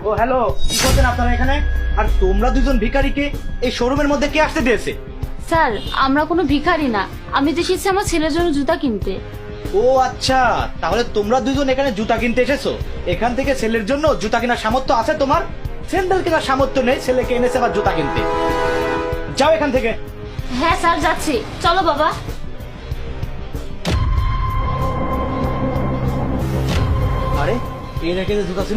ও hello, কি করছেন আপনারা এখানে? আর তোমরা দুজন ভিখারিকে এই শোরুমের মধ্যে কে আসতে দিয়েছে? স্যার, আমরা কোনো ভিখারি না, আমি তো এসেছি আমার ছেলের জন্য জুতা কিনতে। ও আচ্ছা, তাহলে তোমরা দুজন এখানে জুতা কিনতে এসেছো। এখান থেকে ছেলের জন্য জুতা কেনার সামর্থ্য আছে তোমার? স্যান্ডেল কেনার সামর্থ্য নেই, ছেলেকে এনেছে আবার জুতা কিনতে। যাও এখান থেকে। হ্যাঁ স্যার, যাচ্ছি, চলো বাবা। আরে এর আগে যে জুতা ছিল